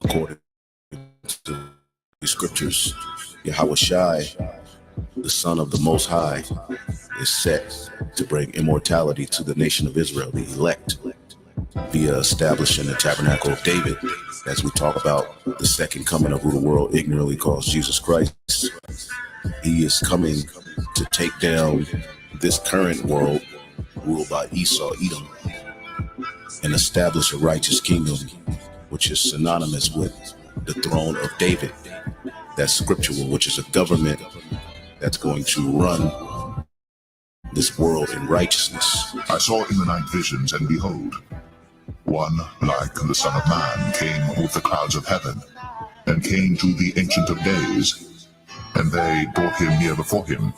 according to the scriptures, Yahweh Shai, the Son of the Most High, is set to bring immortality to the nation of Israel, the elect, via establishing the tabernacle of David, as we talk about the second coming of who the world ignorantly calls Jesus Christ. He is coming to take down this current world ruled by Esau, Edom, and establish a righteous kingdom, which is synonymous with the throne of David. That's scriptural, which is a government that's going to run this world in righteousness. I saw in the night visions, and behold, one like the Son of Man came with the clouds of heaven, and came to the Ancient of Days, and they brought him near before him.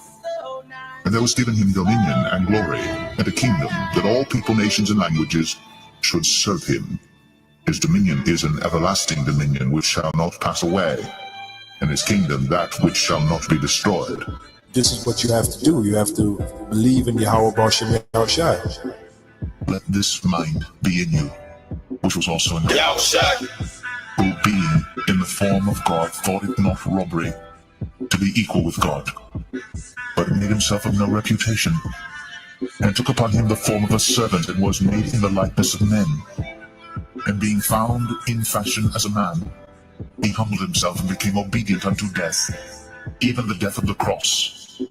And there was given him dominion and glory, and a kingdom, that all people, nations, and languages should serve him. His dominion is an everlasting dominion which shall not pass away, and his kingdom that which shall not be destroyed. This is what you have to do. You have to believe in Yahweh Bashem Yahushai. Let this mind be in you, which was also in Yahushai, who being in the form of God thought it not robbery to be equal with God, but made himself of no reputation, and took upon him the form of a servant, and was made in the likeness of men. And being found in fashion as a man, he humbled himself and became obedient unto death, even the death of the cross.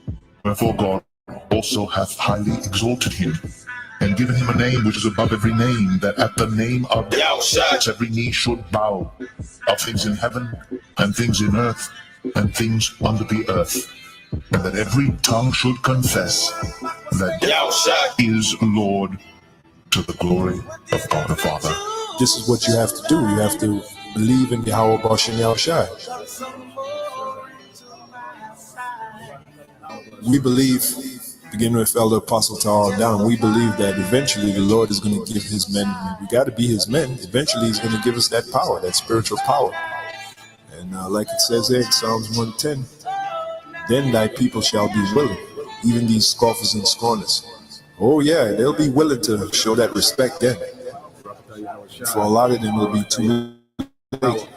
Wherefore God also hath highly exalted him, and given him a name which is above every name, that at the name of Yahushai, every knee should bow, of things in heaven, and things in earth, and things under the earth, and that every tongue should confess that Yahushai is Lord, to the glory of God the Father. This is what you have to do. You have to believe in Yahweh Bashem Yahushai. We believe, beginning with Elder Apostle Tal down, we believe that eventually the Lord is going to give his men, we got to be his men, eventually he's going to give us that power, that spiritual power. And like it says there in Psalms 110, then thy people shall be willing, even these scoffers and scorners. Oh yeah, they'll be willing to show that respect then. For a lot of them, it'll be too late.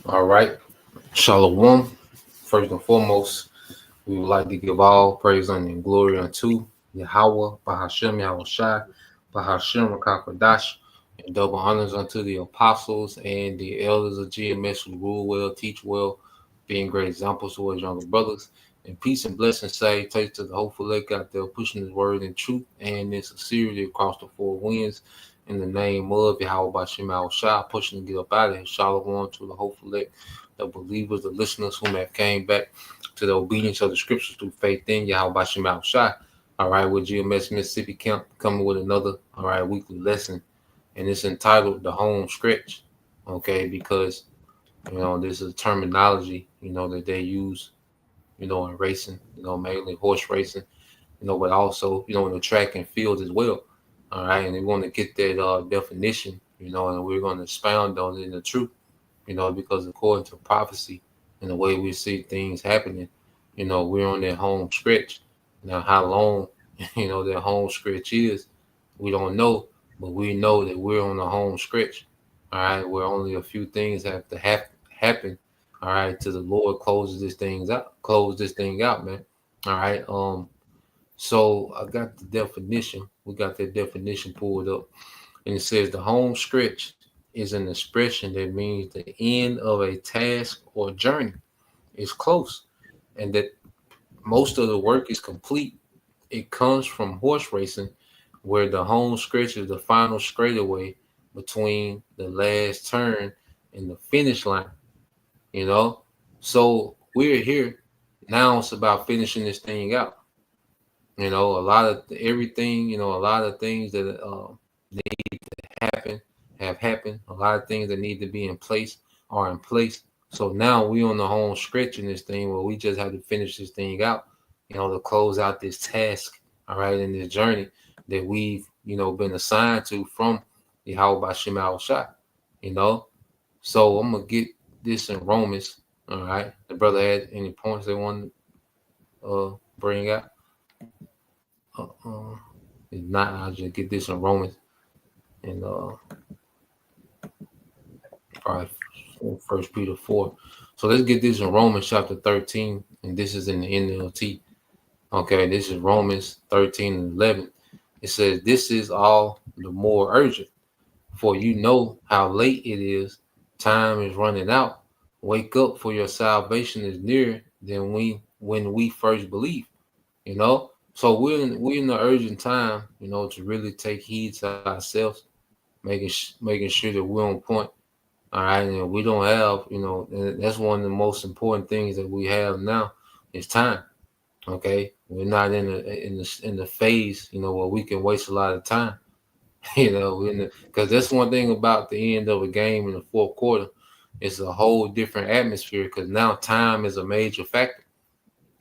All right. Shalom. First and foremost, we would like to give all praise and glory unto Yahweh, Bahashem Yahushai, Bahashem Rakakwadash, and double honors unto the apostles and the elders of GMS who rule well, teach well, being great examples to his younger brothers. And peace and blessings say, take to the hopeful lake out there, pushing his word in truth and in sincerity across the four winds. In the name of Yahweh Bashem Yahushai, pushing to get up out of here. Shalom to the hopeful lake, the believers, the listeners whom have came back to the obedience of the scriptures through faith in Yahweh Bashem Yahushai. All right, with GMS Mississippi Camp coming with another, all right, weekly lesson. And it's entitled The Home Stretch, okay, because, you know, this is terminology, you know, that they use, you know, in racing, you know, mainly horse racing, you know, but also, you know, in the track and field as well. All right, and we want to get that definition, you know, and we're going to expound on it in the truth, you know, because according to prophecy and the way we see things happening, you know, we're on that home stretch. Now, how long, you know, that home stretch is, we don't know, but we know that we're on the home stretch. All right, where only a few things have to happen. All right, till the Lord closes this thing out, man. All right, so I got the definition. We got that definition pulled up. And it says the home stretch is an expression that means the end of a task or journey is close and that most of the work is complete. It comes from horse racing, where the home stretch is the final straightaway between the last turn and the finish line, you know? So we're here. Now it's about finishing this thing out. You know, a lot of everything, you know, a lot of things that need to happen have happened. A lot of things that need to be in place are in place. So now we on the home stretch in this thing where we just have to finish this thing out, you know, to close out this task, all right, in this journey that we've, you know, been assigned to from Yahweh Bashem Al Shai, you know. So I'm gonna get this in Romans, all right. The brother had any points they want to bring out? Uh, uh, if not, I'll just get this in Romans and probably First Peter 4. So let's get this in Romans chapter 13, and this is in the NLT. Okay, this is Romans 13 and 11. It says, "This is all the more urgent, for you know how late it is. Time is running out. Wake up, for your salvation is nearer than when we first believed." You know, so we're in the urgent time, you know, to really take heed to ourselves, making sure that we're on point. All right, and we don't have, you know, and that's one of the most important things that we have now is time. Okay, we're not in the phase, you know, where we can waste a lot of time. You know, because that's one thing about the end of a game in the fourth quarter. It's a whole different atmosphere because now time is a major factor.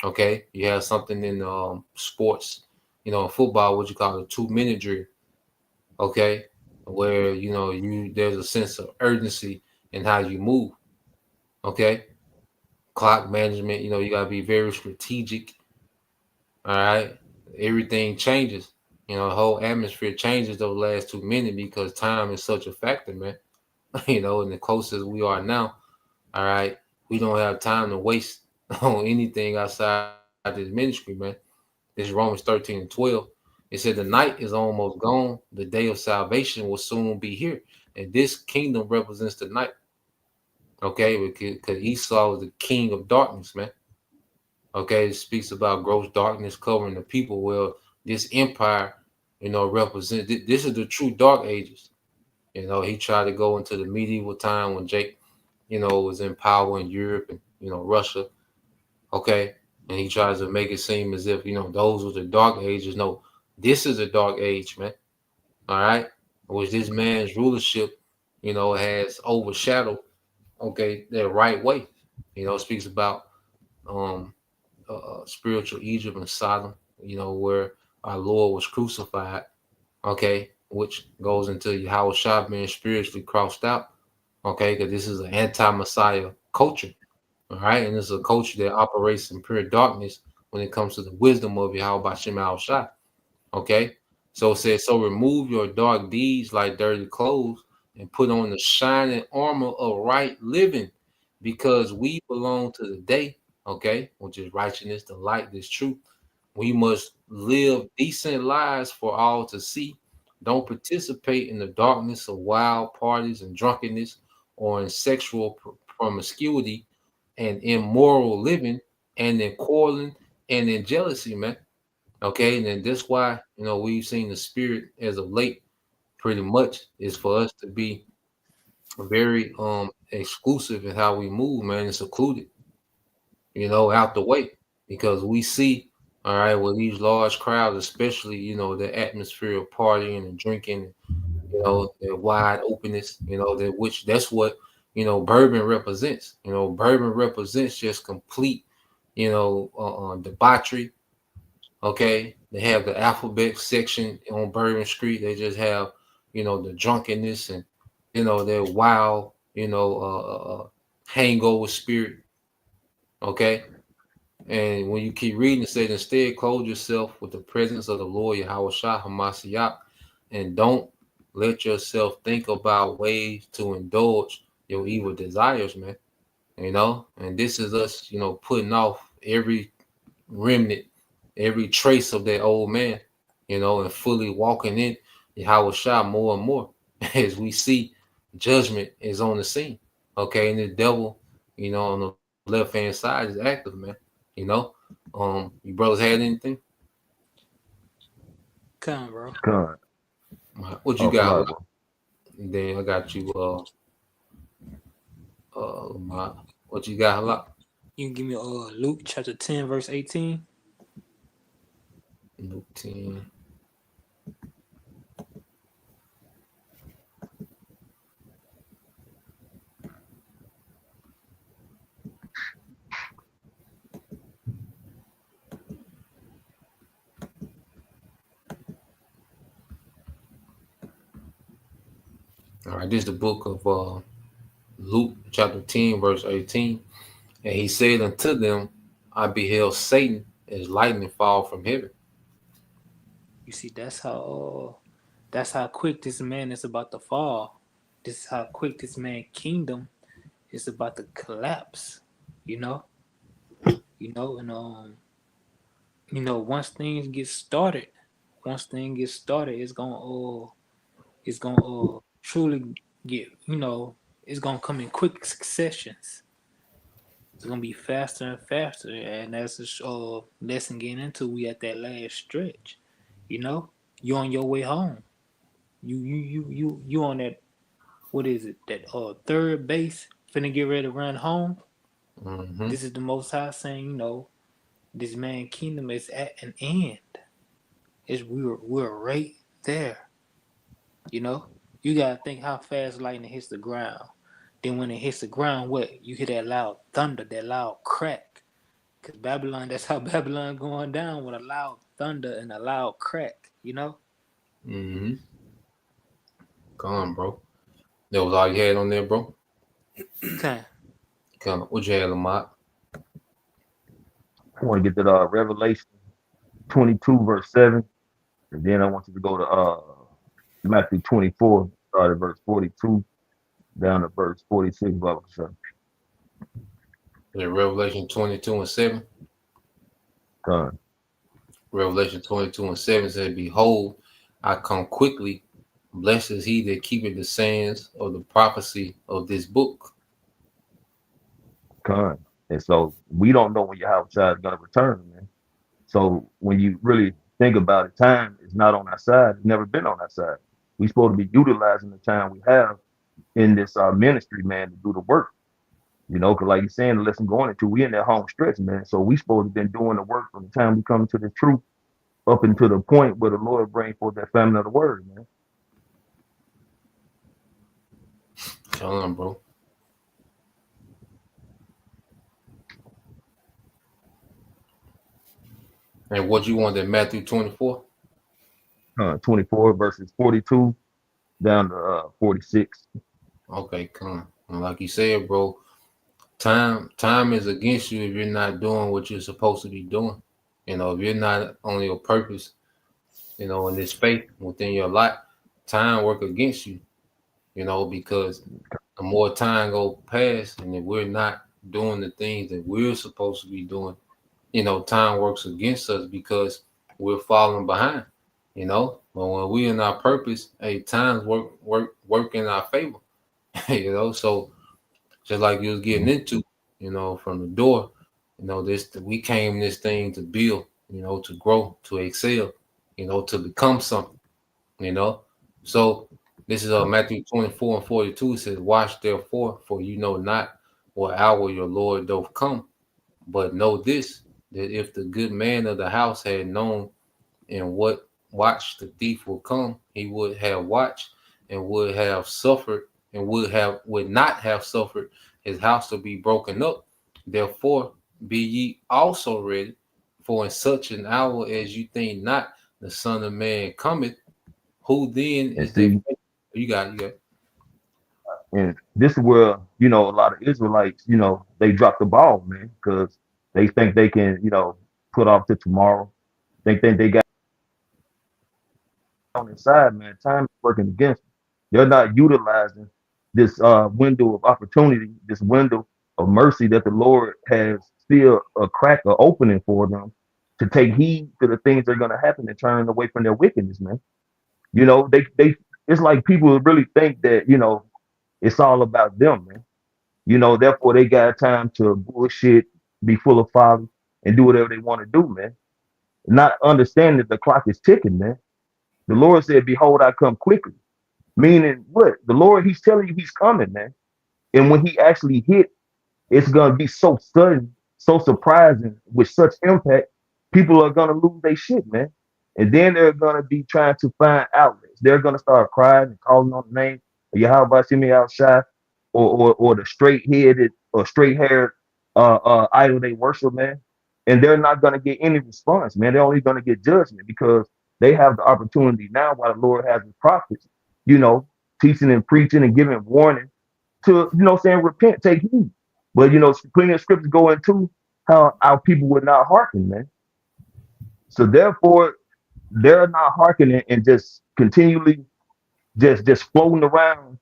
Okay, you have something in sports, you know, football, what you call a 2 minute drill. Okay, where you know there's a sense of urgency in how you move. Okay, clock management, you know, you gotta be very strategic. All right, everything changes. You know, the whole atmosphere changes those last 2 minutes because time is such a factor, man. You know, and the closest we are now, all right, we don't have time to waste on anything outside this ministry, man. This is Romans 13 and 12. It said the night is almost gone. The day of salvation will soon be here. And this kingdom represents the night. Okay, because Esau is the king of darkness, man. Okay, it speaks about gross darkness covering the people. Well, this empire, you know, represents this is the true dark ages. You know, he tried to go into the medieval time when Jake, you know, was in power in Europe and, you know, Russia. Okay. And he tries to make it seem as if, you know, those were the dark ages. No, this is a dark age, man. All right. Which this man's rulership, you know, has overshadowed, okay, the right way. You know, it speaks about um spiritual Egypt and Sodom, you know, where our Lord was crucified, okay, which goes into Yahweh Shah being spiritually crossed out, okay, because this is an anti-Messiah culture. All right, and it's a culture that operates in pure darkness when it comes to the wisdom of Yahweh Shem Al Shai. Okay, so it says, so remove your dark deeds like dirty clothes and put on the shining armor of right living, because we belong to the day. Okay, which is righteousness, the light, this truth. We must live decent lives for all to see. Don't participate in the darkness of wild parties and drunkenness or in sexual promiscuity and immoral living and in quarreling and in jealousy, man. Okay, and then that's why you know we've seen the spirit as of late pretty much is for us to be very exclusive in how we move, man, and secluded, you know, out the way. Because we see, all right, with these large crowds, especially, you know, the atmosphere of partying and drinking, you know, the wide openness, you know, that which that's what, you know, bourbon represents. You know, bourbon represents just complete, you know, debauchery. Okay, they have the alphabet section on Bourbon Street. They just have, you know, the drunkenness and, you know, their wild, you know, hangover spirit. Okay, and when you keep reading, it says, instead, clothe yourself with the presence of the Lord Yahweh Shah Hamashiach, and don't let yourself think about ways to indulge your evil desires, man. You know, and this is us, you know, putting off every remnant, every trace of that old man, you know, and fully walking in Yahweh Shah more and more as we see judgment is on the scene. Okay, and the devil, you know, on the left hand side is active, man. You know, you brothers had anything? Come, bro. God. What you Oh, come got? on, bro. And then I got you. What you got? A lot. You can give me Luke chapter 10, verse 18. Luke 10. All right, this is the book of Luke chapter 10, verse 18. And he said unto them, I beheld Satan as lightning fall from heaven. You see, that's how quick this man is about to fall. This is how quick this man's kingdom is about to collapse. You know, and once things get started, it's gonna truly get, it's gonna come in quick successions. It's gonna be faster and faster, and that's a lesson getting into. We at that last stretch, you on your way home. You on that, what is it? That third base, finna get ready to run home. Mm-hmm. This is the Most High saying, this man kingdom is at an end. We're right there. You gotta think how fast lightning hits the ground. Then when it hits the ground, what? You hear that loud thunder, that loud crack. Cause Babylon, that's how Babylon going down, with a loud thunder and a loud crack. Mm-hmm. Come on, bro. That was all you had on there, bro? Okay. Come on. What you had, Lamont? I want to get to Revelation 22, verse 7. And then I want you to go to Matthew 24, start at verse 42, down to verse 46. Revelation 22 and 7. Done. Revelation 22 and 7 said, Behold, I come quickly. Blessed is he that keepeth the sayings of the prophecy of this book. Done. And so we don't know when Yahweh is going to return, man. So when you really think about it, time is not on our side. It's never been on our side. We're supposed to be utilizing the time we have in this ministry, man, to do the work. Because like you're saying, the lesson going into, we in that home stretch, man. So we supposed to have been doing the work from the time we come to the truth up until the point where the Lord brings forth that famine of the word, man. Come on, bro. And what you want in Matthew 24? 24 verses 42 down to 46. Okay, come on. Like you said, bro, time is against you if you're not doing what you're supposed to be doing. If you're not on your purpose, in this faith within your life, time work against you, because the more time go past and if we're not doing the things that we're supposed to be doing, time works against us because we're falling behind, but when we're in our purpose, times work in our favor, so just like you was getting into, from the door, we came this thing to build, to grow, to excel, to become something, so this is Matthew 24 and 42. It says, Watch therefore, for you know not what hour your Lord doth come. But know this, that if the good man of the house had known in what watch the thief will come, he would have watched and would have suffered and would not have suffered his house to be broken up. Therefore, be ye also ready, for in such an hour as you think not, the Son of Man cometh. Who then is the you got it. And this is where, a lot of Israelites, they drop the ball, man, because they think they can, put off to tomorrow. They think they got on the side, man. Time is working against them. They're not utilizing this window of opportunity, this window of mercy that the Lord has still a crack or opening for them to take heed to the things that are going to happen and turn away from their wickedness, man. They it's like people really think that, it's all about them, man. Therefore they got time to bullshit, be full of folly, and do whatever they want to do, man. Not understanding that the clock is ticking, man. The Lord said, Behold, I come quickly. Meaning what? The Lord, he's telling you he's coming, man. And when he actually hit, it's gonna be so sudden, so surprising, with such impact, people are gonna lose their shit, man. And then they're gonna be trying to find outlets. They're gonna start crying and calling on the name of Yahweh Shimi Al-Shai, or the straight-headed or straight-haired idol they worship, man. And they're not gonna get any response, man. They're only gonna get judgment because they have the opportunity now while the Lord has his prophets, teaching and preaching and giving warning to, saying repent, take heed. But plenty of scriptures go into how our people would not hearken, man. So therefore, they're not hearkening and just continually just floating around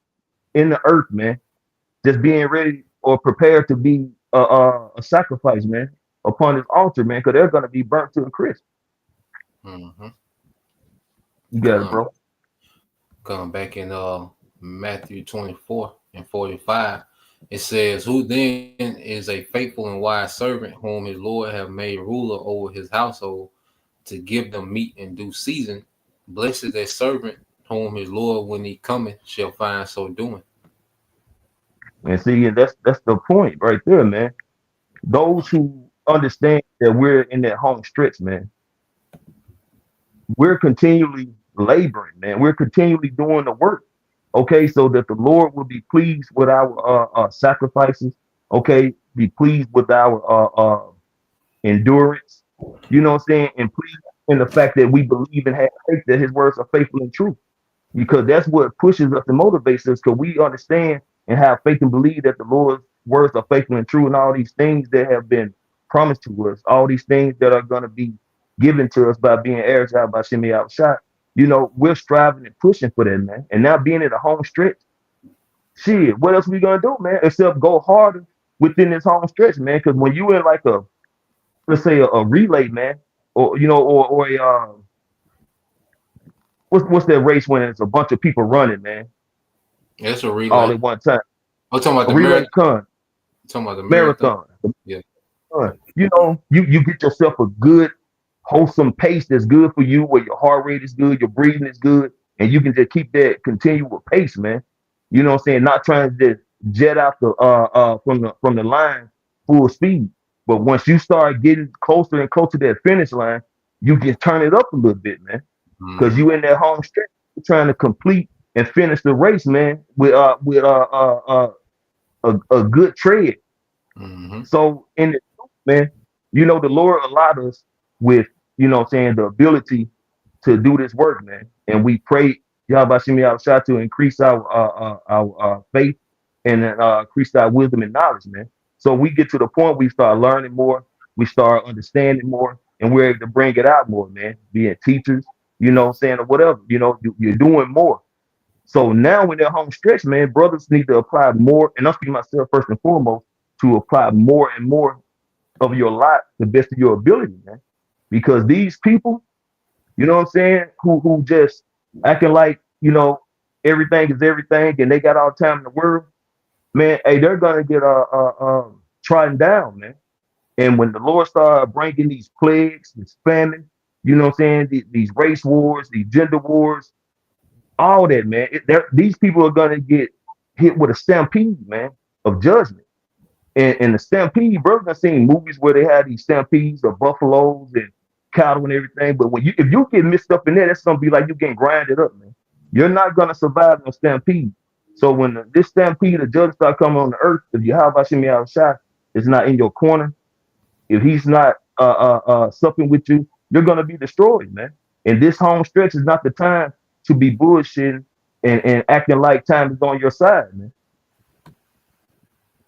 in the earth, man. Just being ready or prepared to be a sacrifice, man, upon his altar, man, because they're gonna be burnt to a crisp. Mm-hmm. You got it, bro. Come back in Matthew 24 and 45. It says, "Who then is a faithful and wise servant whom his Lord have made ruler over his household to give them meat in due season? Blessed is that servant whom his Lord, when he cometh, shall find so doing." And see, that's the point right there, man. Those who understand that we're in that home stretch, man, we're continually laboring, man. We're continually doing the work, okay, so that the Lord will be pleased with our sacrifices, okay, be pleased with our endurance, you know what I'm saying, and pleased in the fact that we believe and have faith that his words are faithful and true, because that's what pushes us and motivates us, because we understand and have faith and believe that the Lord's words are faithful and true, and all these things that have been promised to us, all these things that are going to be given to us by being heirs out by Shimi Al-Shai. We're striving and pushing for that, man. And now being in the home stretch, shit, what else we gonna do, man? Except go harder within this home stretch, man. Because when you in like let's say a relay, man, or or a what's that race when it's a bunch of people running, man, That's a relay. all at one time. I'm talking about A the relay marathon. con, Talking about the marathon. Yeah. You get yourself a good wholesome pace that's good for you, where your heart rate is good, your breathing is good, and you can just keep that continual pace, man. You know what I'm saying? Not trying to just jet out from the line full speed. But once you start getting closer and closer to that finish line, you can turn it up a little bit, man. Because you in that home stretch, you're trying to complete and finish the race, man, with a good tread. Mm-hmm. So in the man, the Lord allowed us with, the ability to do this work, man. And we pray Yahweh Shimi Al-Shai to increase our faith and increase our wisdom and knowledge, man. So we get to the point we start learning more, we start understanding more, and we're able to bring it out more, man. Being teachers, or whatever, you're doing more. So now when they're home stretch, man, brothers need to apply more, and I'm speaking myself first and foremost, to apply more and more of your lot to the best of your ability, man. Because these people, you know what I'm saying, who just acting like, everything is everything and they got all the time in the world, man, hey, they're gonna get trodden down, man. And when the Lord started bringing these plagues, this famine, you know what I'm saying, these race wars, these gender wars, all that, man, these people are gonna get hit with a stampede, man, of judgment. And the stampede, bro, I've seen movies where they had these stampedes of buffaloes and cattle and everything. But if you get mixed up in there, that's gonna be like you getting grinded up, man. You're not gonna survive in a stampede. So when this stampede of judges start coming on the earth, if Yahweh Shimi Al-Shai is not in your corner, if he's not supping with you, you're gonna be destroyed, man. And this home stretch is not the time to be bullshitting and acting like time is on your side, man.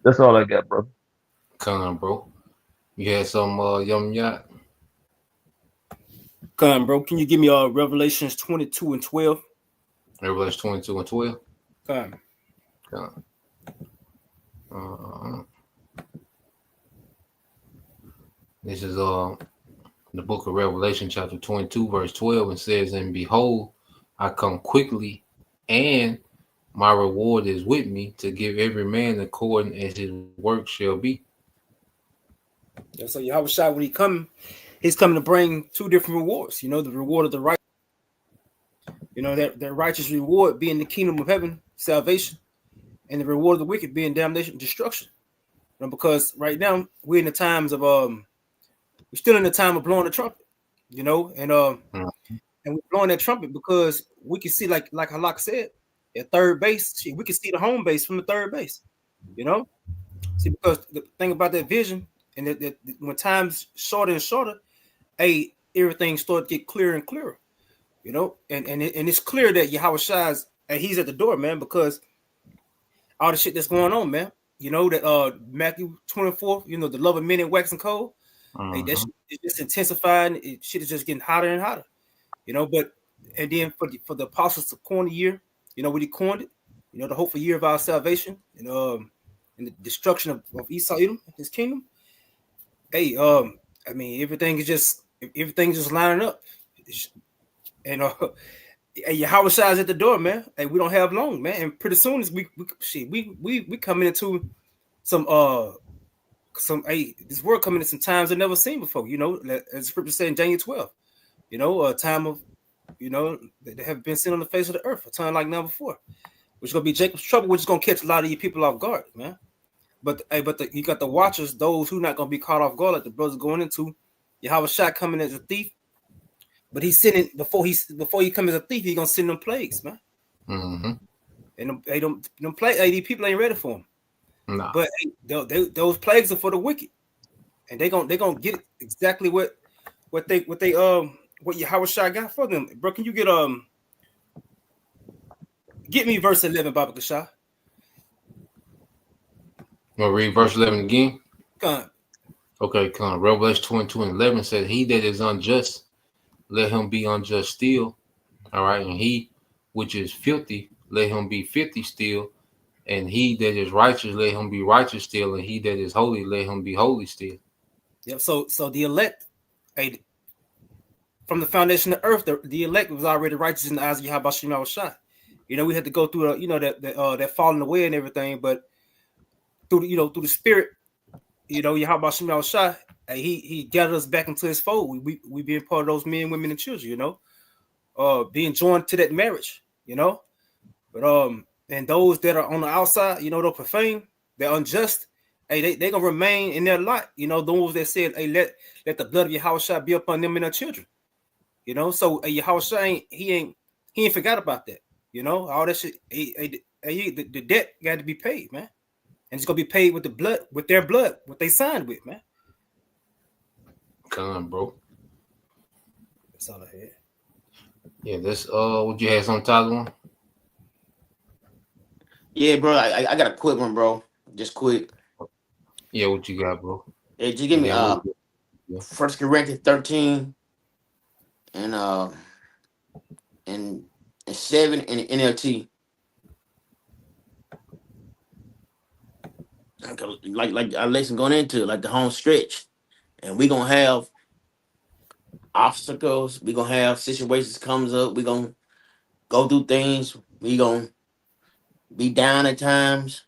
That's all I got, bro. Come on, bro. You had some yum yacht. Come on, bro. Can you give me Revelations 22 and 12? Revelation 22 and 12. Come on. This is the book of Revelation, chapter 22, verse 12, and says, "And behold, I come quickly, and my reward is with me to give every man according as his work shall be." Yeah, so Yahweh Shai, when he's coming to bring two different rewards. The reward of the right, that righteous reward being the kingdom of heaven, salvation, and the reward of the wicked being damnation, destruction. Because right now we're in the times of we're still in the time of blowing the trumpet, and and we're blowing that trumpet because we can see, like Halak said, at third base, we can see the home base from the third base. You know, see, because the thing about that vision, and that when time's shorter and shorter, everything started to get clearer and clearer. You know, and it's clear that Yahweh Shai's, and he's at the door, man, because all the shit that's going on, man. You know that Matthew 24, you know, the love of men and waxing cold. Hey, that shit is just intensifying. Shit is just getting hotter and hotter. You know, and then for the apostles to coin the year, you know, when he coined it, you know, the hopeful year of our salvation, and the destruction of Esau, Edom, his kingdom. Hey, I mean, everything's just lining up, and Yahweh Shai's at the door, man. Hey, we don't have long, man, and pretty soon as we coming into some this world coming into some times I've never seen before. You know, as the scripture said in Daniel 12. You know, a time of, you know, that have been seen on the face of the earth, a time like never before, which is gonna be Jacob's trouble, which is gonna catch a lot of you people off guard, man. But you got the watchers, those who not gonna be caught off guard, like the brothers going into. Yahweh Shai coming as a thief, but he's sending before he comes as a thief, he's gonna send them plagues, man. And them plagues, these people ain't ready for them. Nah. But those plagues are for the wicked, and they gonna get exactly what Yahweh Shai got for them, bro. Can you get me verse 11, Baba Kashah? You want to read verse 11 again? Come on. Okay, come on. Revelation 22:11 says, "He that is unjust, let him be unjust still." All right, and he which is filthy, let him be filthy still, and he that is righteous, let him be righteous still, and he that is holy, let him be holy still. Yep. So the elect, from the foundation of earth, the elect was already righteous in the eyes of Yahweh Shai. You know, we had to go through that falling away and everything, but through the spirit, you know, Yahweh Shai, he gathered us back into his fold. We being part of those men, women, and children, you know, being joined to that marriage, you know. But and those that are on the outside, you know, they're profane, they're unjust. Hey, they gonna remain in their lot, you know. Those that said, "Hey, let the blood of Yahweh Shai be upon them and their children," you know. So Yahweh Shai he ain't forgot about that, you know. All that shit, the debt got to be paid, man, and it's gonna be paid with their blood, what they signed with, man. Come on, bro. That's all I had. Yeah, that's what you had some Tyler on? Yeah, bro. I got a quick one, bro. Just quick. Yeah, what you got, bro? Hey, just give me 1 Corinthians 13 and 7 in the NLT. Like our lesson going into like the home stretch, and we gonna have obstacles. We gonna have situations comes up. We gonna go through things. We gonna be down at times.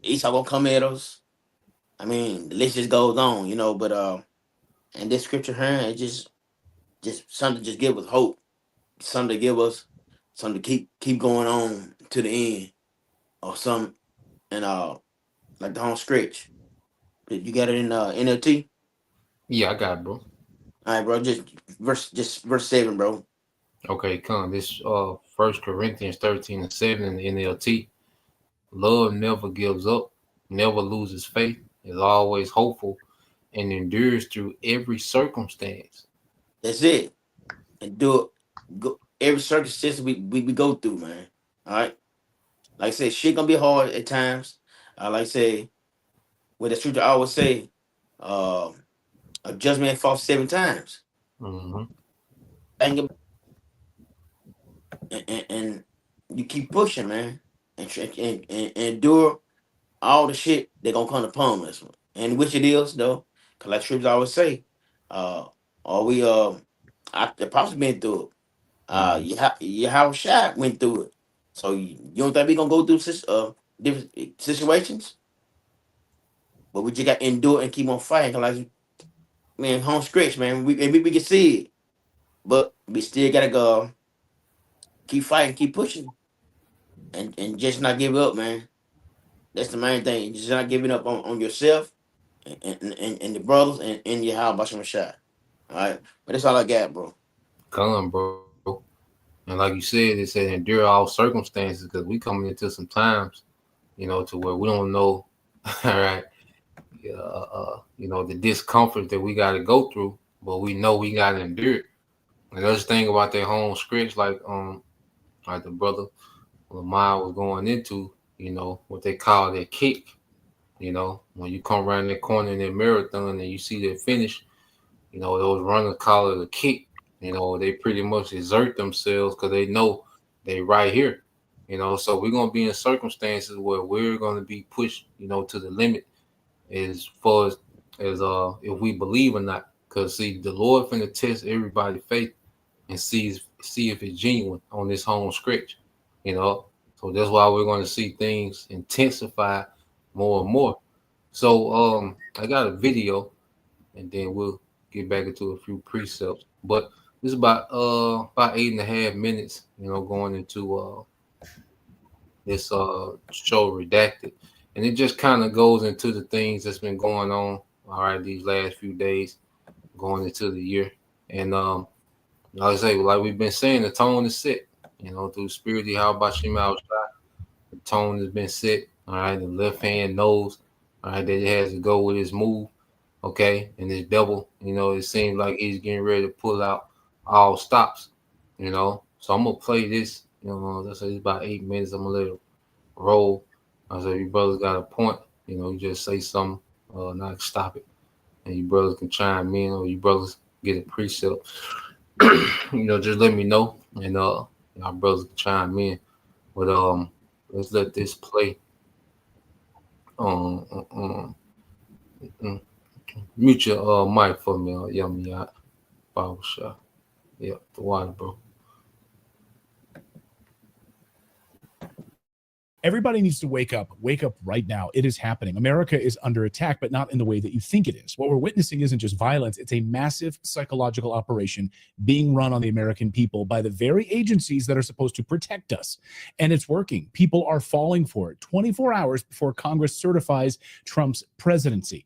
Esau gonna come at us. I mean, the list just goes on, you know. But and this scripture here, it just something to just give us hope, something to give us something to keep going on to the end, or some, and like the home stretch. You got it in NLT? Yeah, I got it, bro. All right, bro. Just verse 7, bro. Okay, come. This 1 Corinthians 13:7 in the NLT. Love never gives up, never loses faith, is always hopeful, and endures through every circumstance. That's it. And go every circumstance we go through, man. All right. Like I said, shit gonna be hard at times. Like I say, what the scripture always say, a just man falls 7 times. And you keep pushing, man, and endure all the shit they're gonna come upon us, and which it is though, because like scriptures always say, the prophet been through it. Yahweh Shai went through it. So you don't think we gonna go through different situations? But we just got to endure and keep on fighting. Like, man, home stretch, man. We can see it, but we still gotta go. Keep fighting, keep pushing, and just not give up, man. That's the main thing. Just not giving up on yourself and the brothers and your Yahweh Shai. All right, but that's all I got, bro. gun, bro. And like you said, it said endure all circumstances because we coming into some times, to where we don't know, all right, the discomfort that we got to go through, but we know we got to endure it. And the other thing about that home stretch, like the brother Lamar was going into, what they call their kick. When you come around that corner in that marathon and you see that finish, those runners call it a kick. They pretty much exert themselves because they know they right here. So we're gonna be in circumstances where we're gonna be pushed, to the limit as far as if we believe or not. Because see, the Lord finna test everybody's faith and see if it's genuine on this home stretch. So that's why we're going to see things intensify more and more. So I got a video, and then we'll get back into a few precepts. But this is about 8.5 minutes, going into this show Redacted, and it just kind of goes into the things that's been going on. All right, these last few days, going into the year, and like I say, like we've been saying, the tone is set. Through Spirit, how about Shema outside? The tone has been set. All right, the left hand knows, all right, that it has to go with his move. Okay, and this double, it seems like he's getting ready to pull out all stops. So I'm gonna play this. Let's say it's about 8 minutes. I'm gonna let it roll. I say, you brothers got a point. You just say something, not stop it, and you brothers can chime in, or you brothers get a precept. Just let me know, and our brothers can chime in. But let's let this play. Mute your mic for me, Yummy Yacht. Power shot. Yeah, the water, bro. Everybody needs to wake up right now. It is happening. America is under attack, but not in the way that you think it is. What we're witnessing isn't just violence. It's a massive psychological operation being run on the American people by the very agencies that are supposed to protect us. And it's working. People are falling for it 24 hours before Congress certifies Trump's presidency.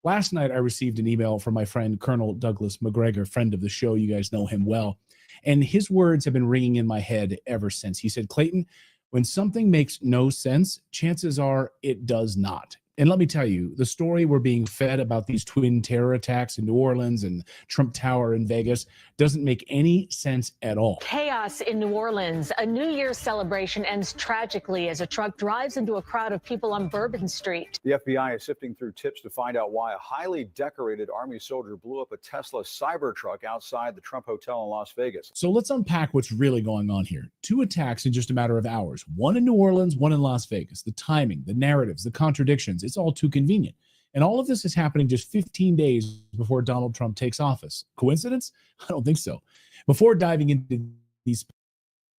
Last night, I received an email from my friend, Colonel Douglas McGregor, friend of the show. You guys know him well. And his words have been ringing in my head ever since. He said, Clayton, when something makes no sense, chances are it does not. And let me tell you, the story we're being fed about these twin terror attacks in New Orleans and Trump Tower in Vegas doesn't make any sense at all. Chaos in New Orleans. A New Year's celebration ends tragically as a truck drives into a crowd of people on Bourbon Street. The FBI is sifting through tips to find out why a highly decorated Army soldier blew up a Tesla Cybertruck outside the Trump Hotel in Las Vegas. So let's unpack what's really going on here. 2 attacks in just a matter of hours. One in New Orleans, one in Las Vegas. The timing, the narratives, the contradictions. It's all too convenient. And all of this is happening just 15 days before Donald Trump takes office. Coincidence? I don't think so. Before diving into these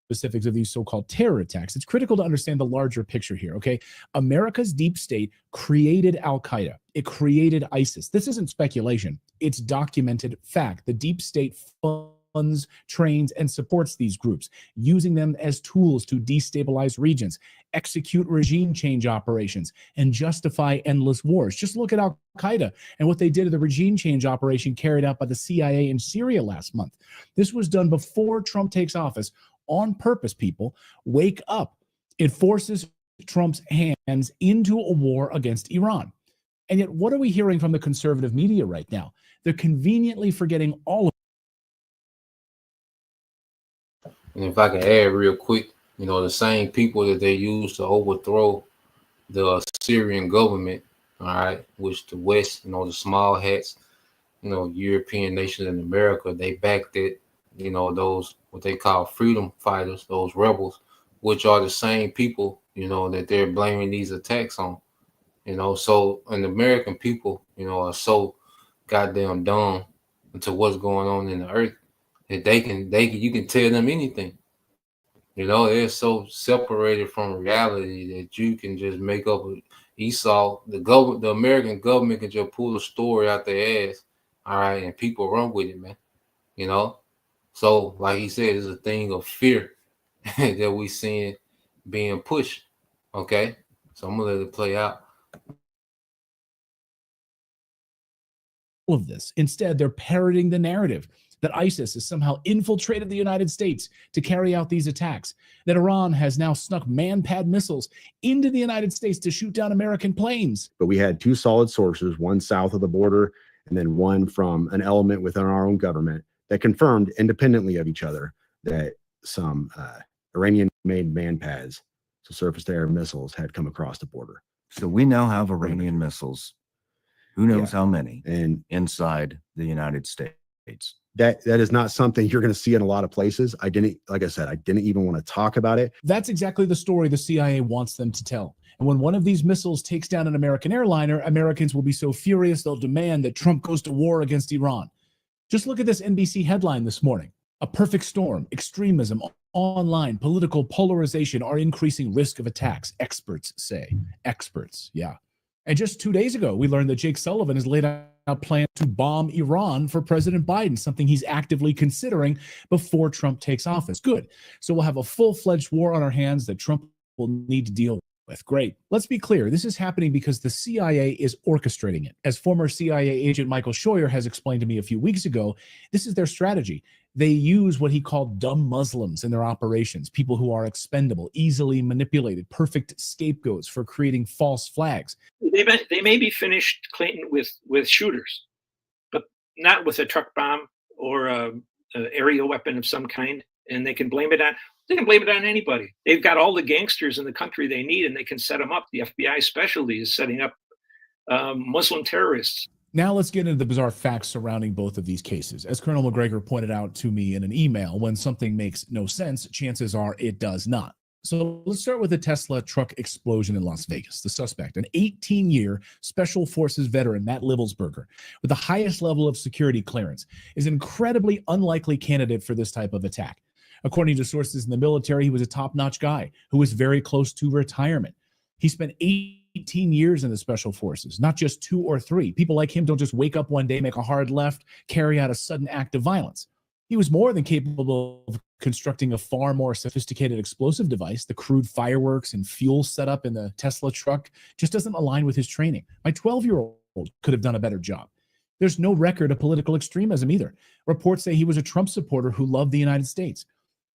specifics of these so-called terror attacks, it's critical to understand the larger picture here, okay? America's deep state created Al-Qaeda. It created ISIS. This isn't speculation. It's documented fact. The deep state funds, trains, and supports these groups, using them as tools to destabilize regions, execute regime change operations, and justify endless wars. Just look at Al-Qaeda and what they did in the regime change operation carried out by the CIA in Syria last month. This was done before Trump takes office on purpose, people. Wake up. It forces Trump's hands into a war against Iran. And yet, what are we hearing from the conservative media right now? They're conveniently forgetting all of it. And if I can add real quick, the same people that they used to overthrow the Syrian government, all right, which the West, the small hats, European nations in America, they backed it, those what they call freedom fighters, those rebels, which are the same people, that they're blaming these attacks on. So and the American people, are so goddamn dumb to what's going on in the earth that you can tell them anything. They're so separated from reality that you can just make up Esau. The American government can just pull a story out their ass, all right, and people run with it, man. So like he said, it's a thing of fear that we seeing being pushed. Okay, so I'm gonna let it play out. Of this. Instead, they're parroting the narrative. that ISIS has somehow infiltrated the United States to carry out these attacks, that Iran has now snuck man-pad missiles into the United States to shoot down American planes. But we had two solid sources, one south of the border and then one from an element within our own government that confirmed independently of each other that some Iranian-made man-pads, so surface-to-air missiles, had come across the border. So we now have Iranian missiles. Who knows Yeah. how many And inside the United States? that is not something you're going to see in a lot of places. Like I said, I didn't even want to talk about it. That's exactly the story the CIA wants them to tell. And when one of these missiles takes down an American airliner, Americans will be so furious they'll demand that Trump goes to war against Iran. Just look at this NBC headline this morning. A perfect storm, extremism, online, political polarization are increasing risk of attacks, experts say. Experts, yeah. And just 2 days ago, we learned that Jake Sullivan has laid out plans to bomb Iran for President Biden, something he's actively considering before Trump takes office. Good. So we'll have a full-fledged war on our hands that Trump will need to deal with. Great. Let's be clear. This is happening because the CIA is orchestrating it. As former CIA agent Michael Scheuer has explained to me a few weeks ago, this is their strategy. They use what he called dumb Muslims in their operations, people who are expendable, easily manipulated, perfect scapegoats for creating false flags. They may be finished, Clinton, with shooters, but not with a truck bomb or a aerial weapon of some kind. And they can blame it on anybody. They've got all the gangsters in the country they need, and they can set them up. The FBI specialty is setting up Muslim terrorists. Now let's get into the bizarre facts surrounding both of these cases. As Colonel McGregor pointed out to me in an email, when something makes no sense, chances are it does not. So let's start with the Tesla truck explosion in Las Vegas. The suspect, an 18-year Special Forces veteran, Matt Livelsberger, with the highest level of security clearance, is an incredibly unlikely candidate for this type of attack. According to sources in the military, he was a top-notch guy who was very close to retirement. He spent 18 years in the Special Forces, not just 2 or 3. People like him don't just wake up one day, make a hard left, carry out a sudden act of violence. He was more than capable of constructing a far more sophisticated explosive device. The crude fireworks and fuel setup in the Tesla truck just doesn't align with his training. My 12-year-old could have done a better job. There's no record of political extremism either. Reports say he was a Trump supporter who loved the United States.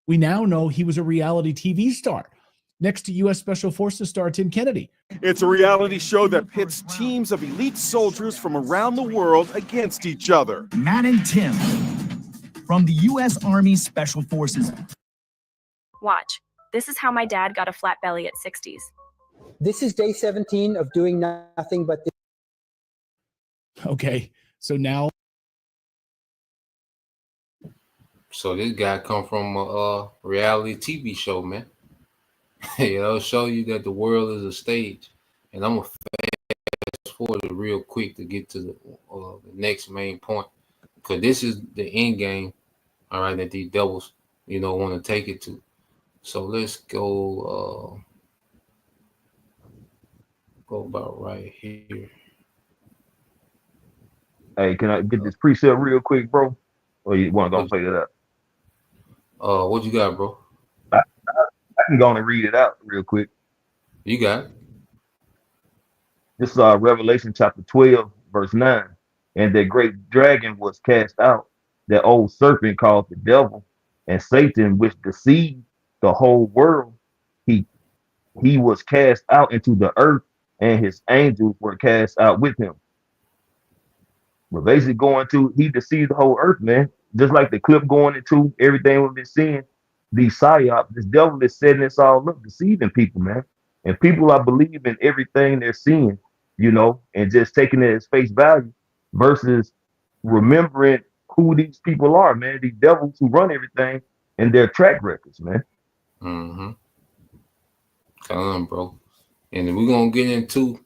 We now know he was a reality TV star, next to U.S. Special Forces star Tim Kennedy. It's a reality show that pits teams of elite soldiers from around the world against each other. Matt and Tim from the U.S. Army Special Forces. Watch. This is how my dad got a flat belly at 60s. This is day 17 of doing nothing but this. Okay, so now. So this guy come from a reality TV show, man. It'll show you that the world is a stage. And I'm going to fast forward it real quick to get to the next main point. Because this is the end game, all right, that these devils, want to take it to. So let's go about right here. Hey, can I get this preset real quick, bro? Or you want to go play that up? What you got, bro? I can go on and read it out real quick. You got it. This is Revelation chapter 12, verse 9. And the great dragon was cast out, that old serpent called the devil, and Satan, which deceived the whole world. He was cast out into the earth, and his angels were cast out with him. We're basically he deceived the whole earth, man. Just like the clip going into everything we've been seeing, these psyops, this devil is setting us all up, deceiving people, man. And people are believing everything they're seeing, and just taking it as face value versus remembering who these people are, man. These devils who run everything and their track records, man. Mm-hmm. Come on, bro. And then we're going to get into,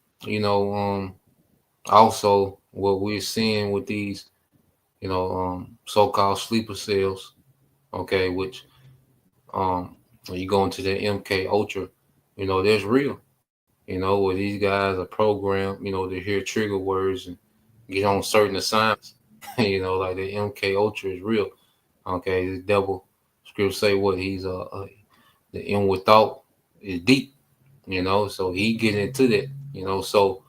also what we're seeing with these, so-called sleeper cells, okay, which when you go into the MK Ultra, there's real, where these guys are programmed, to hear trigger words and get on certain assignments, like the MK Ultra is real, okay. The devil scripts say what he's the inward thought is deep, so he get into that, so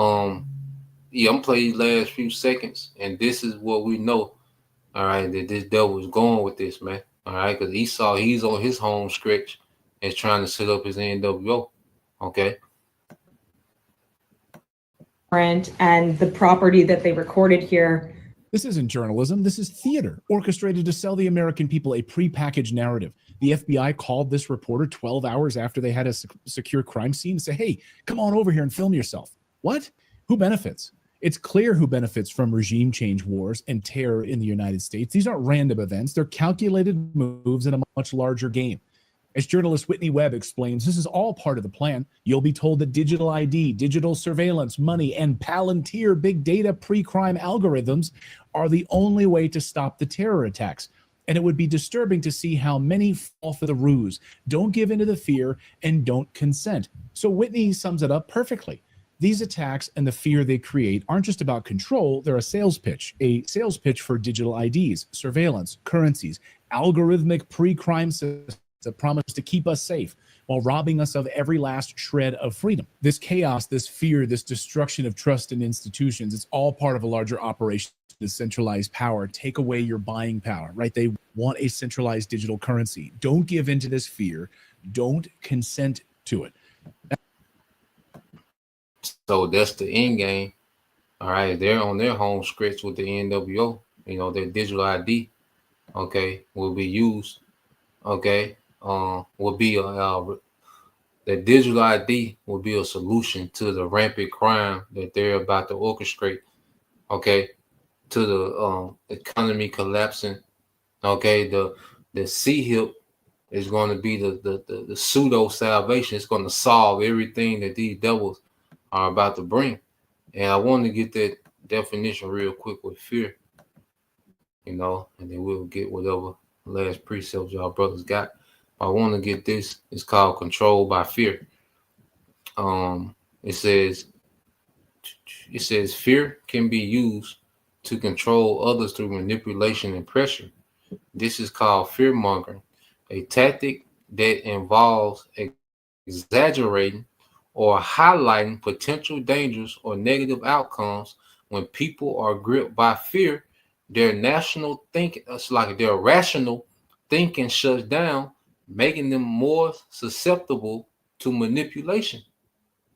I'm playing these last few seconds, and this is what we know. all right, that this devil is going with this, man. All right, because Esau, he's on his home stretch and trying to set up his NWO. Okay. And the property that they recorded here. This isn't journalism. This is theater orchestrated to sell the American people a prepackaged narrative. The FBI called this reporter 12 hours after they had a secure crime scene and say, hey, come on over here and film yourself. What? Who benefits? It's clear who benefits from regime change wars and terror in the United States. These aren't random events. They're calculated moves in a much larger game. As journalist Whitney Webb explains, this is all part of the plan. You'll be told that digital ID, digital surveillance, money, and Palantir big data pre-crime algorithms are the only way to stop the terror attacks. And it would be disturbing to see how many fall for the ruse, don't give in to the fear, and don't consent. So Whitney sums it up perfectly. These attacks and the fear they create aren't just about control, they're a sales pitch for digital IDs, surveillance, currencies, algorithmic pre-crime systems that promise to keep us safe while robbing us of every last shred of freedom. This chaos, this fear, this destruction of trust in institutions, it's all part of a larger operation to centralize power, take away your buying power, right? They want a centralized digital currency. Don't give in to this fear. Don't consent to it. So that's the end game. All right, they're on their home stretch with the NWO. You know, their digital ID, okay, will be used. Okay, will be the digital ID will be a solution to the rampant crime that they're about to orchestrate. Okay, to the economy collapsing. Okay, the CHIP is going to be the pseudo salvation. It's going to solve everything that these devils are about to bring. And I want to get that definition real quick with fear, you know, and then we'll get whatever last precept y'all brothers got. I want to get this. It's called control by fear. It says fear can be used to control others through manipulation and pressure. This is called fear mongering, a tactic that involves exaggerating or highlighting potential dangers or negative outcomes. When people are gripped by fear, their rational thinking shuts down, making them more susceptible to manipulation.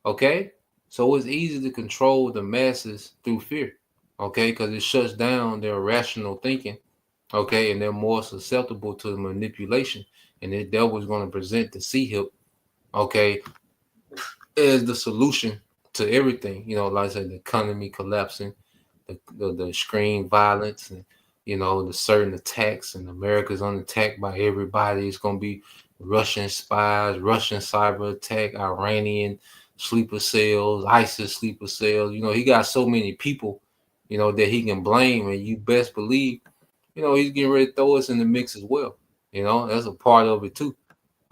Okay, so it's easy to control the masses through fear. Okay, because it shuts down their rational thinking. Okay, and they're more susceptible to manipulation. And the devil is going to present the CHIP, okay, as the solution to everything. You know, like I said, the economy collapsing, the extreme violence, and you know, the certain attacks, and America's under attack by everybody. It's going to be Russian spies, Russian cyber attack, Iranian sleeper cells, ISIS sleeper cells. You know, he got so many people, you know, that he can blame, and you best believe, you know, he's getting ready to throw us in the mix as well. You know, that's a part of it too.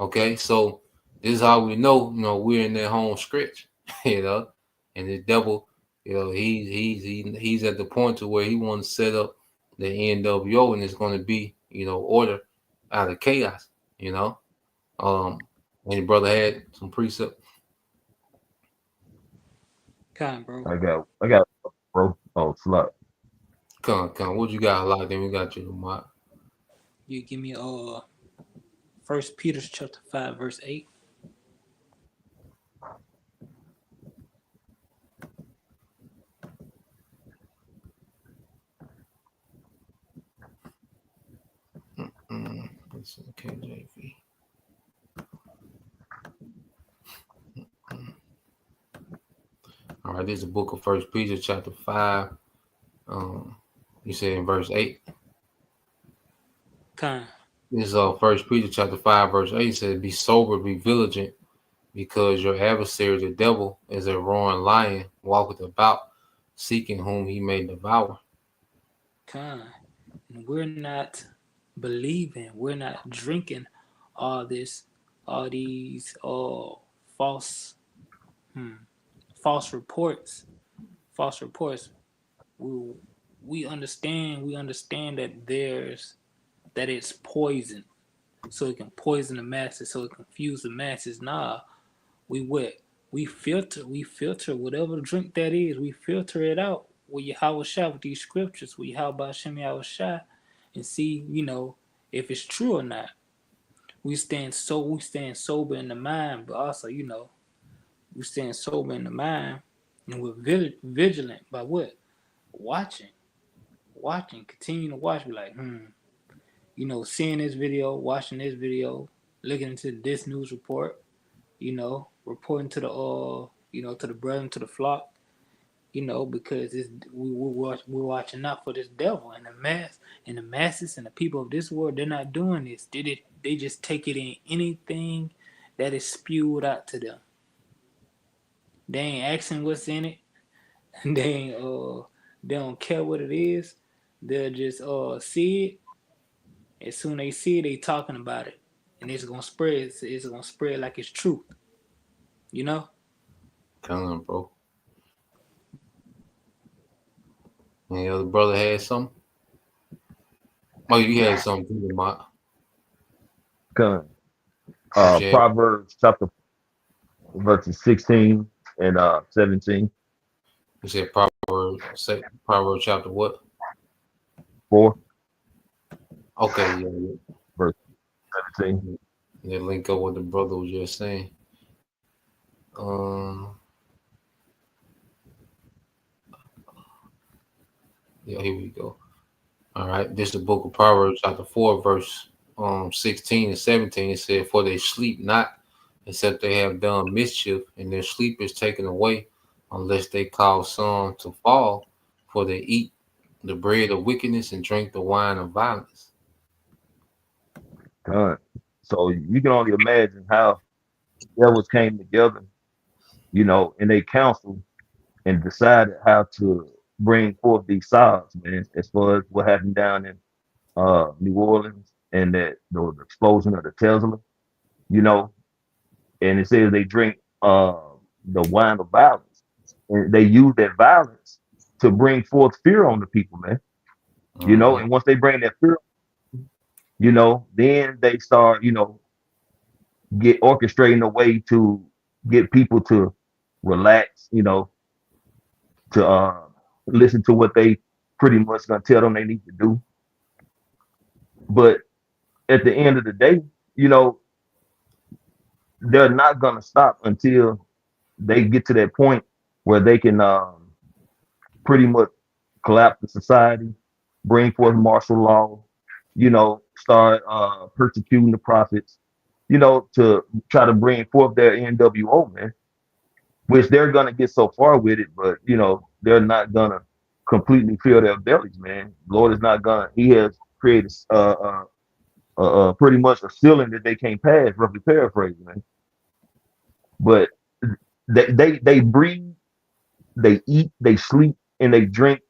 Okay, so this is how we know, you know, we're in that home stretch, you know, and the devil, you know, he's at the point to where he wants to set up the NWO, and it's going to be, you know, order out of chaos, you know. Any brother had some precept? Come, bro. I got, bro. Oh, slut. Come. What you got, like? Then we got you, Mark. You give me 1 Peter chapter 5 verse 8. Let's see, KJV. All right, this is the book of 1 Peter chapter 5. You said in verse 8. Come. This is 1 Peter chapter 5 verse 8. It says, "Be sober, be vigilant, because your adversary the devil is a roaring lion, walketh about, seeking whom he may devour." Come. We're not believing, we're not drinking all these false reports. We understand that it's poison, so it can poison the masses, so it confuse the masses. Nah, we filter whatever drink that is, we filter it out with Yahweh Shai, with these scriptures, with Yahweh Shem Yahweh Shai, and see, you know, if it's true or not. We stand sober in the mind, but also, you know, we stand sober in the mind, and we're vigilant by what? Watching, continue to watch. Be like, you know, seeing this video, watching this video, looking into this news report, you know, reporting to the you know, to the brethren, to the flock, you know, because we're watching out for this devil and the masses and the people of this world. They're not doing this. They just take it in anything that is spewed out to them. They ain't asking what's in it. They don't care what it is. They'll just see it. As soon as they see it, they talking about it, and it's gonna spread. It's gonna spread like it's truth. You know. Come on, bro. Any other brother had something? Oh, you had something, Mark. Come. Proverbs chapter verses 16 and 17. You said Proverbs chapter what? 4. Okay, yeah. Verse 17. Yeah, link up what the brother was just saying. Yeah, here we go. All right, this is the book of Proverbs, chapter 4, verse 16 and 17. It said, "For they sleep not, except they have done mischief, and their sleep is taken away, unless they cause some to fall. For they eat the bread of wickedness and drink the wine of violence." So you can only imagine how devils came together, you know, and they counseled and decided how to bring forth these sides, man, as far as what happened down in New Orleans and the explosion of the Tesla, you know, and it says they drink the wine of violence, and they use that violence to bring forth fear on the people, man. You know, and once they bring that fear, you know, then they start, you know, get orchestrating a way to get people to relax, you know, to listen to what they pretty much gonna tell them they need to do. But at the end of the day, you know, they're not gonna stop until they get to that point where they can pretty much collapse the society, bring forth martial law, you know, start persecuting the prophets, you know, to try to bring forth their NWO, man. Which they're gonna get so far with it, but you know, they're not gonna completely fill their bellies, man. Lord is not gonna. He has created pretty much a ceiling that they can't pass, roughly paraphrasing, man. But they breathe, they eat, they sleep, and they drink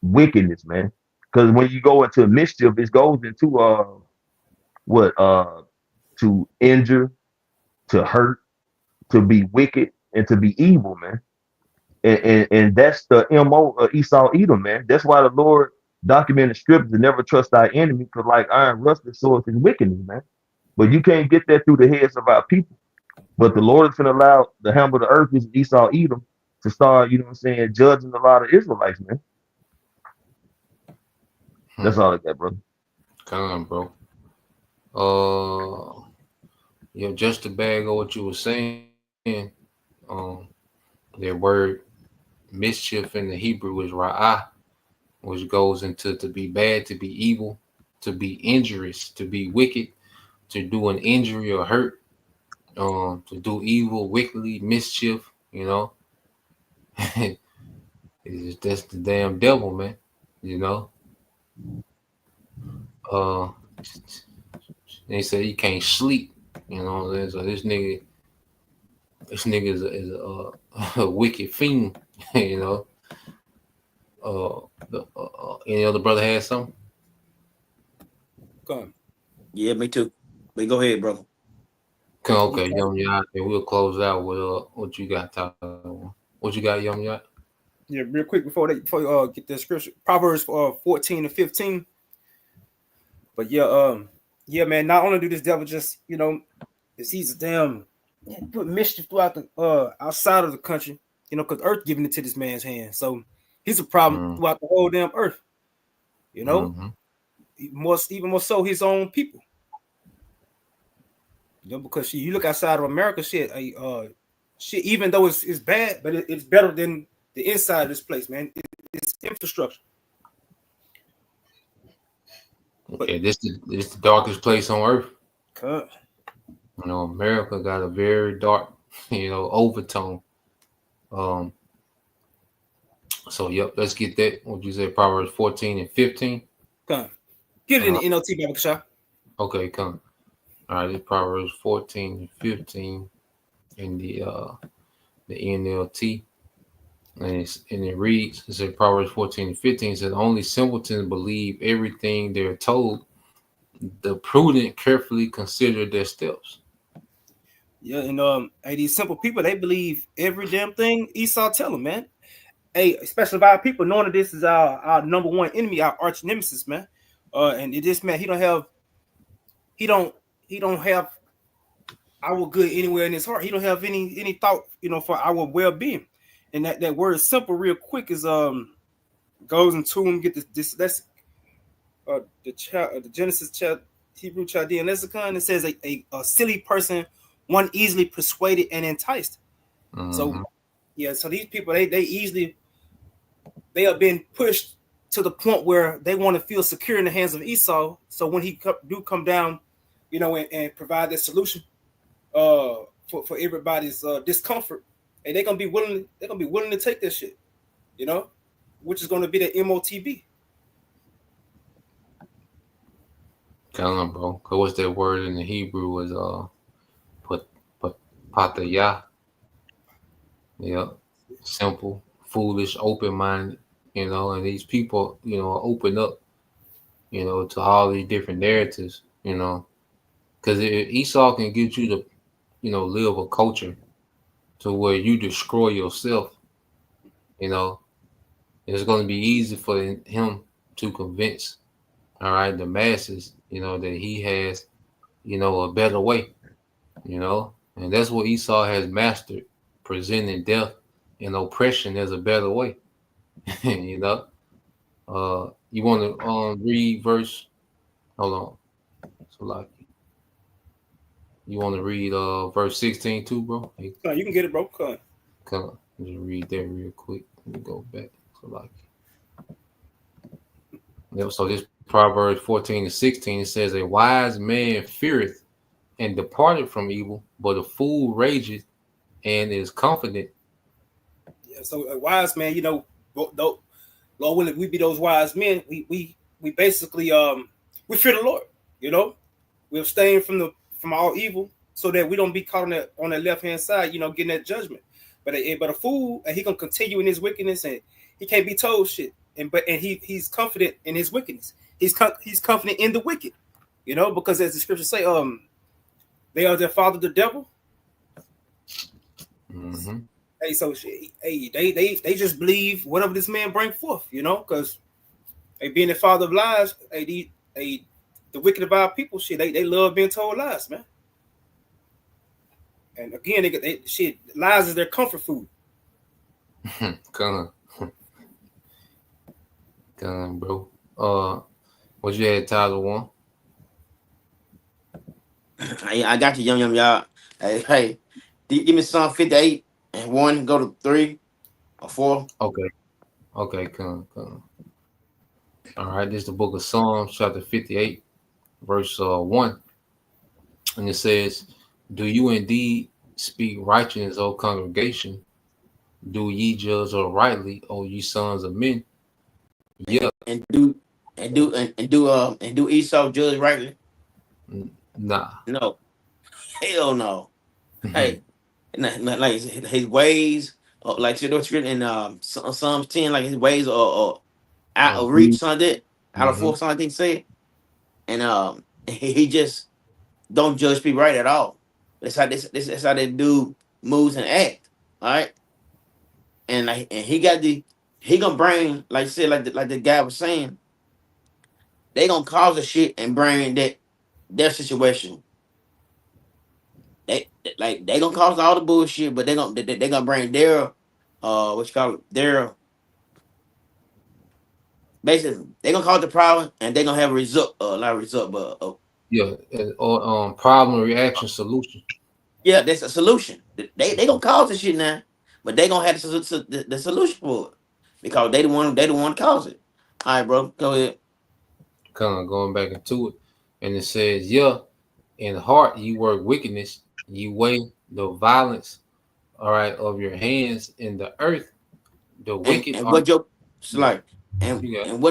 wickedness, man. Because when you go into mischief, it goes into to injure, to hurt, to be wicked, and to be evil, man. And that's the MO of Esau Edom, man. That's why the Lord documented scriptures to never trust thy enemy, because like iron rusted swords and wickedness, man. But you can't get that through the heads of our people. But the Lord is going to allow the hammer of the earth, which is Esau Edom, to start, you know what I'm saying, judging a lot of Israelites, man. That's all I got, brother. Come on, bro. Yeah, just to bag on what you were saying, their word mischief in the Hebrew is ra'ah, which goes into to be bad, to be evil, to be injurious, to be wicked, to do an injury or hurt, to do evil, wickedly, mischief, you know. That's the damn devil, man, you know. They say you can't sleep, you know. So this nigga is a wicked fiend, you know. Any other brother had something? Go on. Yeah, me too. But go ahead, brother. Okay, Yum Yacht, and we'll close out with what you got, Tyler. What you got, Yum Yacht? Yeah, real quick before you get the scripture, Proverbs 14 and 15. But yeah, man. Not only do this devil just, you know, he's a damn put mischief throughout the outside of the country, you know, because earth giving it to this man's hand. So he's a problem throughout the whole damn earth. You know, even more so his own people. You know, because you look outside of America, shit, even though it's bad, but it's better than the inside of this place, man. It's infrastructure. Okay, this is the darkest place on earth. God. You know, America got a very dark, overtone. So yep, let's get that. What you say, Proverbs 14 and 15? Come. Get it in the NLT, Baba Kasha. Okay, come. All right, it's Proverbs 14 and 15 in the NLT. And it reads, it says Proverbs 14 and 15 says, only simpletons believe everything they're told. The prudent carefully consider their steps. Yeah, and these simple people, they believe every damn thing Esau tell them, man. Hey, especially by our people, knowing that this is our number one enemy, our arch nemesis, man. And this man, he don't have our good anywhere in his heart. He don't have any thought, for our well-being. And that word simple, real quick, is goes into him. Get this. That's the Genesis Hebrew Chaldean lexicon. It says a silly person, one easily persuaded and enticed. Mm-hmm. So yeah, so these people they have been pushed to the point where they want to feel secure in the hands of Esau. So when he do come down, and provide that solution for everybody's discomfort, and they're gonna be willing to take this shit, which is gonna be the MOTB. Tell them, bro. Cause what's that word in the Hebrew is pataya. Yeah, simple, foolish, open-minded. And these people, open up, to all these different narratives. Because Esau can get you to, live a culture to where you destroy yourself. It's going to be easy for him to convince, all right, the masses, that he has, a better way, and that's what Esau has mastered, presenting death and oppression as a better way. You want to read verse? Hold on. So like, you want to read verse 16 too, bro? Hey, you can get it, bro. Come on. Just read that real quick. Let me go back. So like, so this Proverbs 14 and 16, it says, a wise man feareth and departed from evil, but a fool rageth and is confident. Yeah, so a wise man, Lord willing, we be those wise men. We basically we fear the Lord. We abstain from all evil, so that we don't be caught on that left hand side, getting that judgment. But a fool, and he gonna continue in his wickedness, and he can't be told shit. And he's confident in his wickedness. He's confident in the wicked, because as the scriptures say, they are their father, the devil. Mm-hmm. Hey, so they just believe whatever this man bring forth, because being the father of lies, the wicked of our people, shit, they love being told lies, man. And again, lies is their comfort food. Come on, bro. What you had, Tyler? One. I got you, young y'all. Hey, give me Psalm 58 and 1. Go to 3 or 4. Okay, come on. All right, this is the book of Psalms, chapter 58, verse 1. And it says, do you indeed speak righteousness, O congregation? Do ye judge rightly, O ye sons of men? Yeah. And do Esau judge rightly? Nah. No. Hell no. Hey, like his ways, like in Psalms 10, like his ways are out of reach, something out of force, something say. And he just don't judge people right at all. That's how that's how that dude moves and act. All right. And he gonna bring, like I said, like the guy was saying, they gonna cause a shit and bring their situation. They gonna cause all the bullshit, but they gonna bring their their Basically, they gonna cause the problem, and they gonna have a result. Not a result, but Yeah, or problem, reaction, solution. yeah, that's a solution. They gonna cause the shit now, but they gonna have the solution for it because they the one to cause it. All right, bro, go ahead. Kind of going back into it, and it says, "Yeah, in heart you work wickedness, you weigh the violence, all right, of your hands in the earth. The wicked And are." what Joe it's Yeah, like, and you got it. and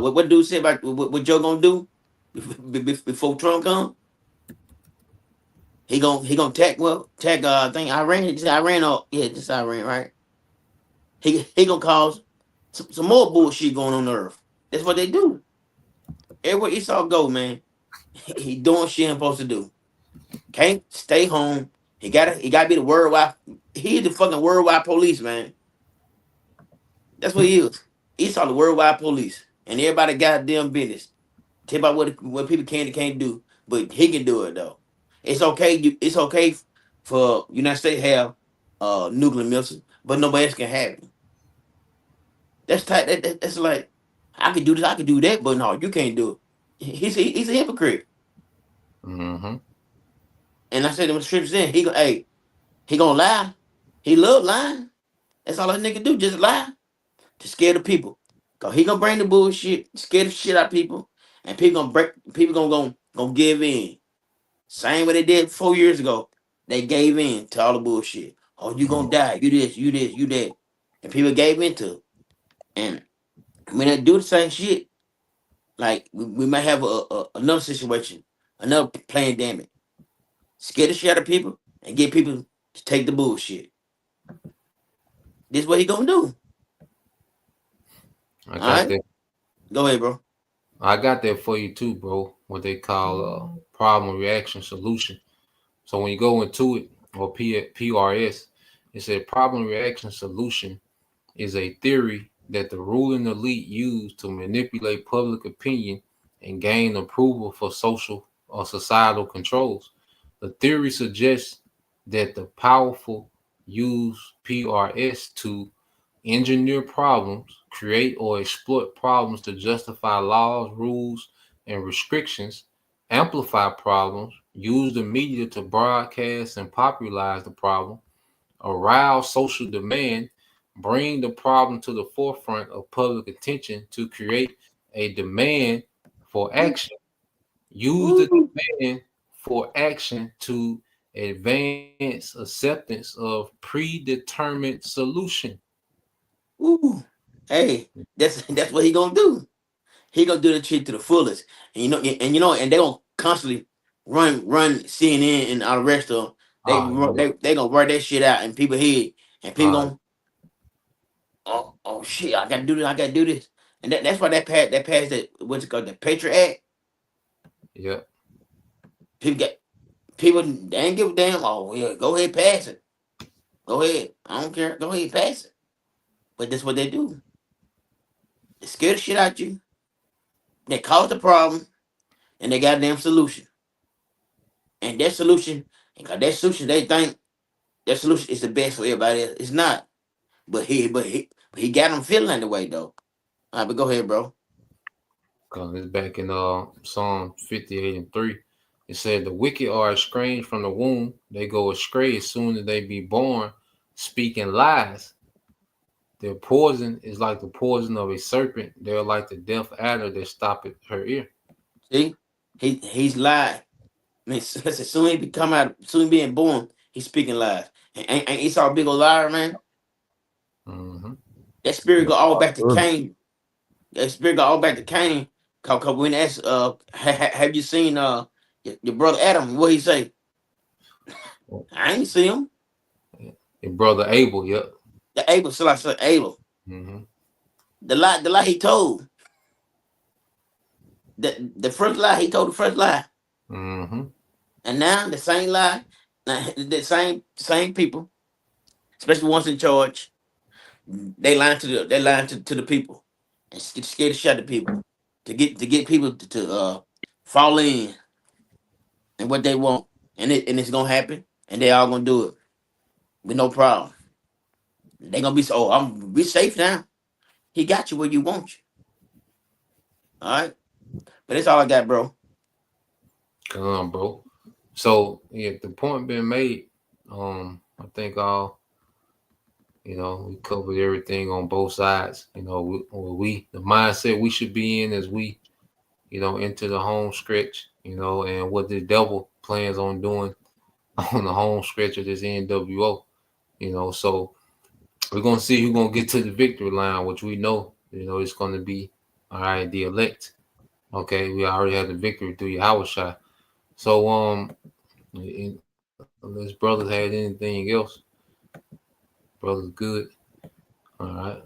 what dude said about what Joe gonna do before Trump come? He gonna tag I think Iran. He said Iran, just Iran, right? He gonna cause some more bullshit going on the earth. That's what they do. Everywhere Esau go, man, he doing shit he supposed to do. Can't stay home. He gotta be the worldwide. He's the fucking worldwide police, man. That's what he is. Esau the worldwide police, and everybody goddamn business. Tell about what people can and can't do, but he can do it though. It's okay. It's okay for United States to have nuclear missiles, but nobody else can have it. That's tight. That's like I can do this, I can do that, but no, you can't do it. He's a hypocrite. Mm-hmm. And I said in the scriptures, in he gonna lie. He love lying. That's all that nigga do, just lie to scare the people. Cause he gonna bring the bullshit, scare the shit out of people, and people gonna give in. Same way they did 4 years ago. They gave in to all the bullshit. Oh, you gonna die. You this, you this, you that. And people gave into it. And when they do the same shit, like we might have another situation, another pandemic. Scare the shit out of people and get people to take the bullshit. This is what he gonna do. I All got right? that. Go ahead, bro. I got that for you too, bro. What they call problem, reaction, solution. So when you go into it, or PRS, it said problem, reaction, solution is a theory that the ruling elite use to manipulate public opinion and gain approval for social or societal controls. The theory suggests that the powerful use PRS to engineer problems, create or exploit problems to justify laws, rules, and restrictions, amplify problems, use the media to broadcast and popularize the problem, arouse social demand, bring the problem to the forefront of public attention to create a demand for action, use the demand for action to advance acceptance of predetermined solution. Ooh. Hey, that's what he gonna do. He gonna do the shit to the fullest. And and they gonna constantly run CNN and all the rest of them. They gonna wear that shit out in people's head. And people gonna oh shit, I gotta do this, I gotta do this. And that's why that passed that what's it called, the Patriot Act. Yeah. People they ain't give a damn. Oh yeah, go ahead, pass it. Go ahead. I don't care. Go ahead, pass it. But that's what they do. They scare the shit out you. They cause the problem, and they got a damn solution. And that solution, they think that solution is the best for everybody else. It's not. But he got them feeling that way though. All right, but go ahead, bro. Because it's back in Psalm 58:3. It said, the wicked are estranged from the womb. They go astray as soon as they be born, speaking lies. Their poison is like the poison of a serpent. They're like the deaf adder that stoppeth her ear. See? He's lied. I mean, as soon as he come out, soon as being born, he's speaking lies. Ain't Esau a big old liar, man? Mm-hmm. That spirit go all back to Cain. That spirit go all back to Cain. Cause when that's have you seen your brother Adam? What he say? I ain't see him. Your brother Abel, yep. The Abel, so I said Abel. Mm-hmm. The lie he told. The first lie he told, the first lie. Mm-hmm. And now the same lie, the same people, especially ones in charge, they lying to the people and scared to shut the people to get people to fall in and what they want, and it's gonna happen, and they all gonna do it with no problem. They gonna be I'm safe now. He got you where you want you. All right, but that's all I got, bro. Come on, bro. So yeah, the point being made. I think we covered everything on both sides. We the mindset we should be in as we, enter the home stretch. And what the devil plans on doing on the home stretch of this NWO. So we're gonna see who's gonna get to the victory line, which we know, it's gonna be all right, the elect. Okay, we already had the victory through Yahweh Shai. So unless brothers had anything else, brothers good. All right.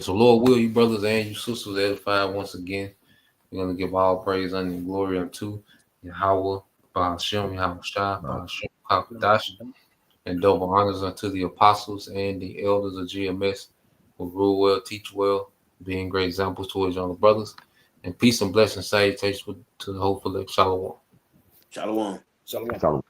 So Lord will you brothers and you sisters edified once again. We're gonna give all praise and glory unto Yahweh, Bahashem, Yahweh Shai, Bahashem, Hakadash, and double honors unto the apostles and the elders of GMS who rule well, teach well, being great examples towards younger brothers. And peace and blessings, salutations to the hopeful Shalom. Shalom. Shalom. Shalom.